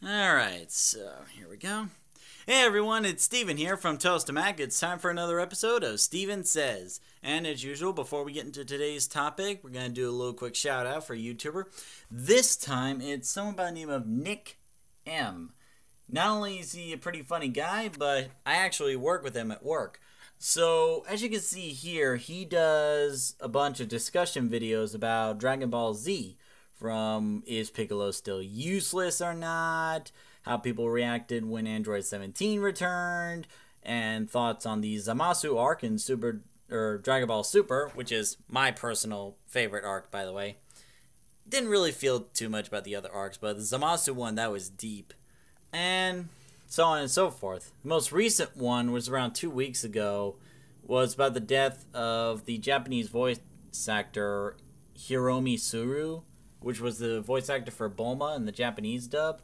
Alright, so here we go. Hey everyone, it's Steven here from Tostemac. It's time for another episode of Steven Says. And as usual, before we get into today's topic, we're going to do a little quick shout out for a YouTuber. This time, it's someone by the name of Nick M. Not only is he a pretty funny guy, but I actually work with him at work. So, as you can see here, he does a bunch of discussion videos about Dragon Ball Z. From is Piccolo still useless or not, how people reacted when Android 17 returned, and thoughts on the Zamasu arc in Dragon Ball Super, which is my personal favorite arc, by the way. Didn't really feel too much about the other arcs, but the Zamasu one, that was deep. And so on and so forth. The most recent one was around 2 weeks ago, was about the death of the Japanese voice actor Hiromi Suru, which was the voice actor for Bulma in the Japanese dub.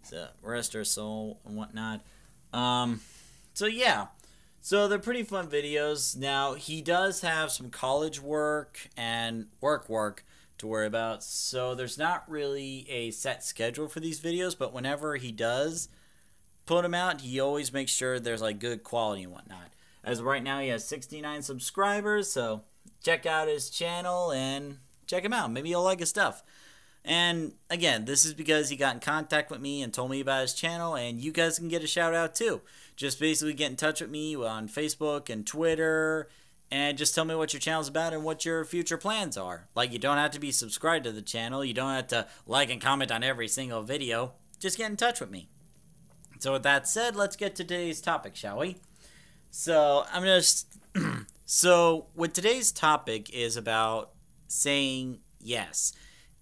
So rest her soul and whatnot. So yeah. So they're pretty fun videos. Now, he does have some college work and work to worry about. So there's not really a set schedule for these videos, but whenever he does put them out, he always makes sure there's like good quality and whatnot. As of right now, he has 69 subscribers, so check out his channel and check him out. Maybe you'll like his stuff. And again, this is because he got in contact with me and told me about his channel, and you guys can get a shout out too. Just basically get in touch with me on Facebook and Twitter, and just tell me what your channel's about and what your future plans are. Like, you don't have to be subscribed to the channel. You don't have to like and comment on every single video. Just get in touch with me. So with that said, let's get to today's topic, shall we? So So with today's topic is about saying yes.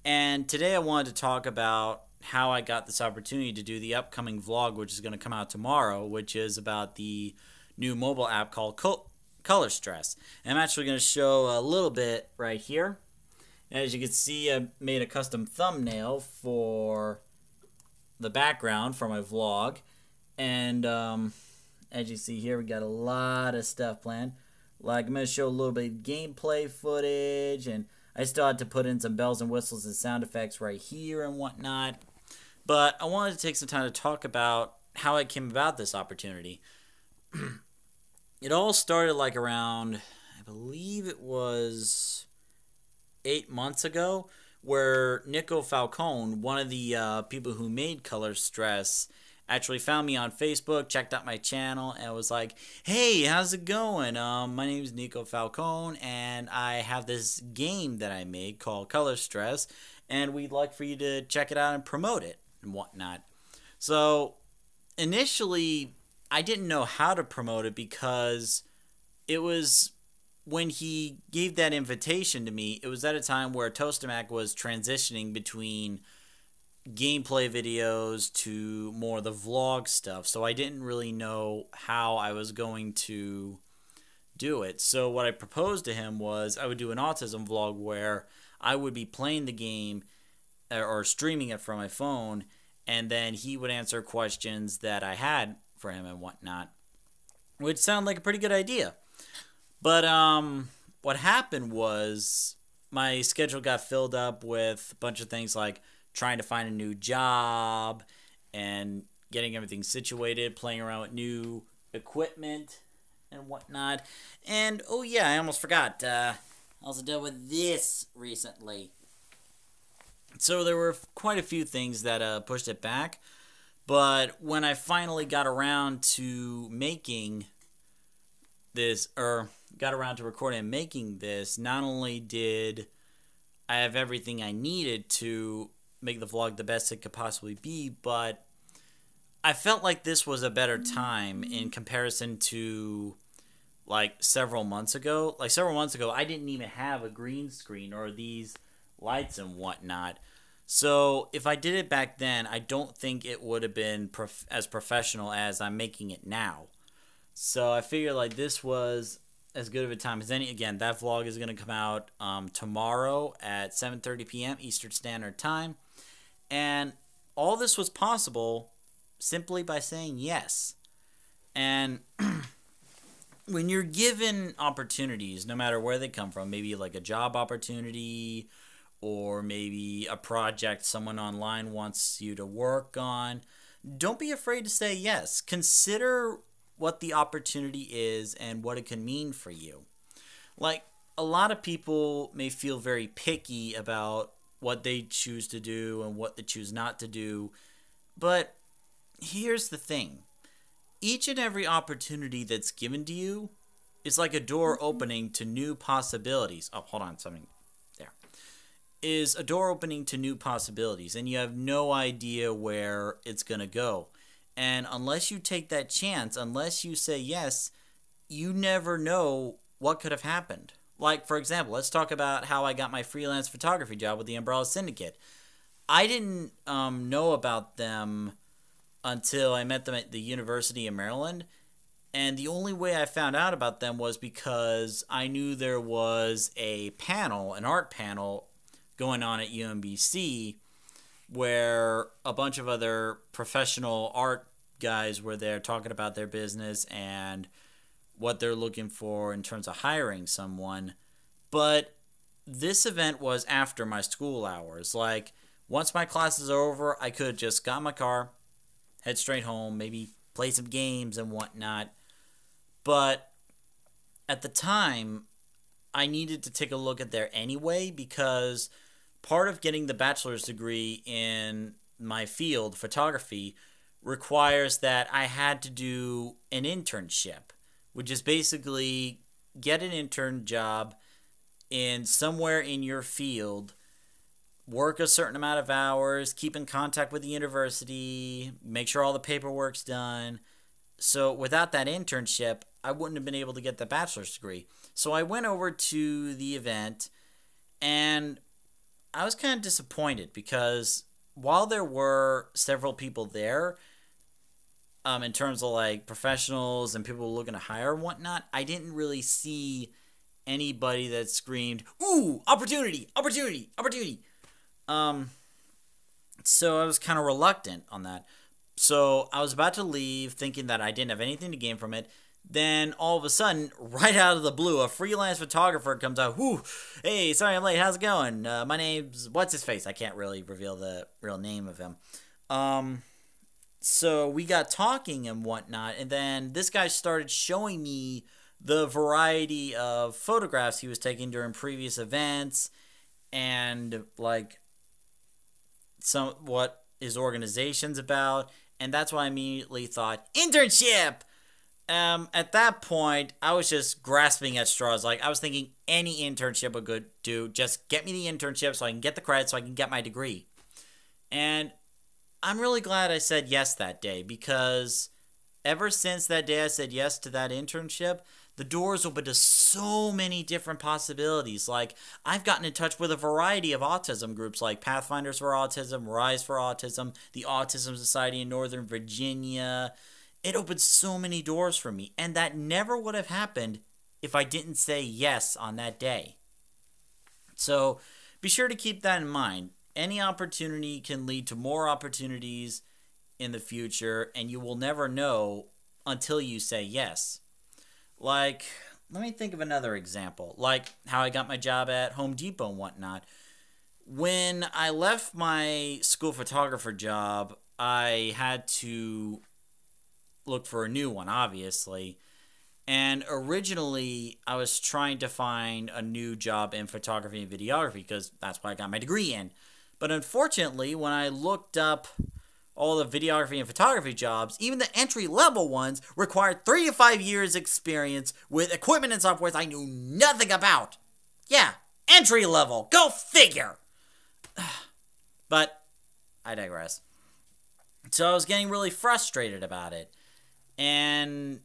And today I wanted to talk about how I got this opportunity to do the upcoming vlog, which is going to come out tomorrow, which is about the new mobile app called Color Stress. And I'm actually going to show a little bit right here. As you can see, I made a custom thumbnail for the background for my vlog. And as you see here, we got a lot of stuff planned. Like, I'm going to show a little bit of gameplay footage, and I still had to put in some bells and whistles and sound effects right here and whatnot. But I wanted to take some time to talk about how I came about this opportunity. It all started like around, I believe it was 8 months ago, where Nico Falcone, one of the people who made Color Stress, actually found me on Facebook, checked out my channel, and was like, hey, how's it going? My name is Nico Falcone, and I have this game that I made called Color Stress, and we'd like for you to check it out and promote it and whatnot. So, initially, I didn't know how to promote it because it was, when he gave that invitation to me, it was at a time where Tostemac was transitioning between gameplay videos to more the vlog stuff, so I didn't really know how I was going to do it. So what I proposed to him was I would do an autism vlog where I would be playing the game or streaming it from my phone, and then he would answer questions that I had for him and whatnot, which sounded like a pretty good idea. But what happened was my schedule got filled up with a bunch of things like trying to find a new job and getting everything situated, playing around with new equipment and whatnot. And, oh yeah, I almost forgot. I also dealt with this recently. So there were quite a few things that pushed it back. But when I finally got around to making this, or got around to recording and making this, not only did I have everything I needed to make the vlog the best it could possibly be, but I felt like this was a better time in comparison to like several months ago. Like several months ago, I didn't even have a green screen or these lights and whatnot. So if I did it back then, I don't think it would have been as professional as I'm making it now. So I figured like this was as good of a time as any. Again, that vlog is going to come out tomorrow at 7:30 p.m. Eastern Standard Time. And all this was possible simply by saying yes. And when you're given opportunities, no matter where they come from, maybe like a job opportunity or maybe a project someone online wants you to work on, don't be afraid to say yes. Consider what the opportunity is and what it can mean for you. Like, a lot of people may feel very picky about what they choose to do and what they choose not to do, but here's the thing. Each and every opportunity that's given to you is like a door opening to new possibilities. Oh, hold on, something there. Is a door opening to new possibilities, and you have no idea where it's going to go. And unless you take that chance, unless you say yes, you never know what could have happened. Like, for example, let's talk about how I got my freelance photography job with the Umbrella Syndicate. I didn't know about them until I met them at the University of Maryland. And the only way I found out about them was because I knew there was a panel, an art panel, going on at UMBC where a bunch of other professional art guys were there talking about their business and what they're looking for in terms of hiring someone. But this event was after my school hours. Like, once my classes are over, I could just got in my car, head straight home, maybe play some games and whatnot. But at the time, I needed to take a look at there anyway, because part of getting the bachelor's degree in my field, photography, requires that I had to do an internship, which is basically get an intern job in somewhere in your field, work a certain amount of hours, keep in contact with the university, make sure all the paperwork's done. So without that internship, I wouldn't have been able to get the bachelor's degree. So I went over to the event, and I was kind of disappointed because while there were several people there, in terms of like professionals and people looking to hire and whatnot, I didn't really see anybody that screamed, "Ooh, opportunity, opportunity, opportunity." So I was kind of reluctant on that. So I was about to leave thinking that I didn't have anything to gain from it. Then all of a sudden, right out of the blue, a freelance photographer comes out. "Whoo, hey, sorry I'm late. How's it going? My name's what's his face. I can't really reveal the real name of him." So we got talking and whatnot, and then this guy started showing me the variety of photographs he was taking during previous events, and like what his organization's about, and that's why I immediately thought internship. At that point, I was just grasping at straws. Like, I was thinking any internship would good do. Just get me the internship so I can get the credit so I can get my degree. And I'm really glad I said yes that day, because ever since that day I said yes to that internship, the doors opened to so many different possibilities. Like, I've gotten in touch with a variety of autism groups like Pathfinders for Autism, Rise for Autism, the Autism Society in Northern Virginia. It opened so many doors for me, and that never would have happened if I didn't say yes on that day. So be sure to keep that in mind. Any opportunity can lead to more opportunities in the future, and you will never know until you say yes. Like, let me think of another example, like how I got my job at Home Depot and whatnot. When I left my school photographer job, I had to look for a new one, obviously. And originally, I was trying to find a new job in photography and videography because that's what I got my degree in. But unfortunately, when I looked up all the videography and photography jobs, even the entry-level ones required 3 to 5 years experience with equipment and software I knew nothing about. Yeah, entry-level. Go figure. But I digress. So I was getting really frustrated about it. And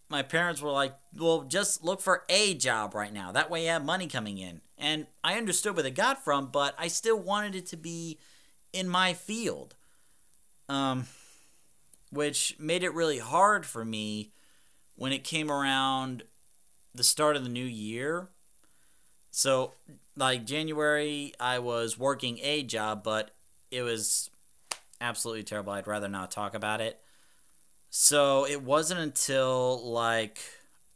my parents were like, well, just look for a job right now. That way you have money coming in. And I understood where they got from, but I still wanted it to be in my field. Which made it really hard for me when it came around the start of the new year. So, like January, I was working a job, but it was absolutely terrible. I'd rather not talk about it. So it wasn't until like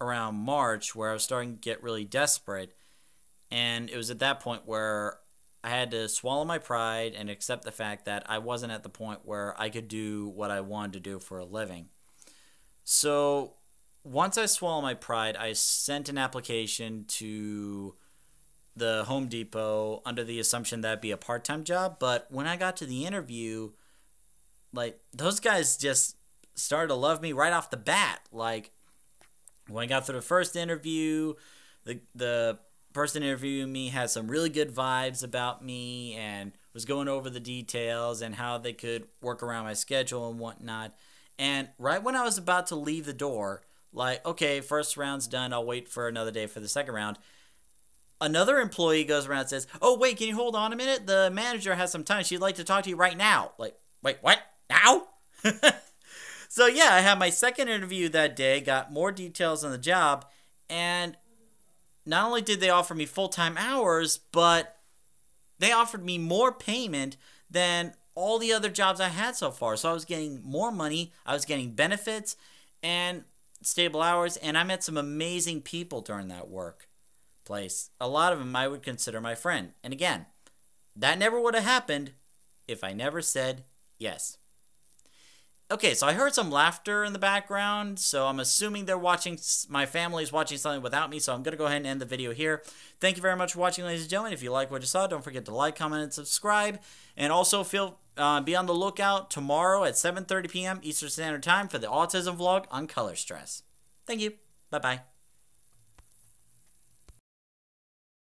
around March where I was starting to get really desperate. And it was at that point where I had to swallow my pride and accept the fact that I wasn't at the point where I could do what I wanted to do for a living. So once I swallowed my pride, I sent an application to the Home Depot under the assumption that it'd be a part-time job. But when I got to the interview, like, those guys just started to love me right off the bat. Like, when I got through the first interview, the person interviewing me had some really good vibes about me and was going over the details and how they could work around my schedule and whatnot. And right when I was about to leave the door, like, okay, first round's done, I'll wait for another day for the second round, another employee goes around and says, oh, wait, can you hold on a minute? The manager has some time. She'd like to talk to you right now. Like, wait, what? Now? So, yeah, I had my second interview that day, got more details on the job, and not only did they offer me full-time hours, but they offered me more payment than all the other jobs I had so far. So I was getting more money, I was getting benefits, and stable hours, and I met some amazing people during that workplace. A lot of them I would consider my friend. And again, that never would have happened if I never said yes. Okay, so I heard some laughter in the background, so I'm assuming my family's watching something without me, so I'm going to go ahead and end the video here. Thank you very much for watching, ladies and gentlemen. If you like what you saw, don't forget to like, comment, and subscribe. And also be on the lookout tomorrow at 7:30 p.m. Eastern Standard Time for the autism vlog on color stress. Thank you. Bye-bye.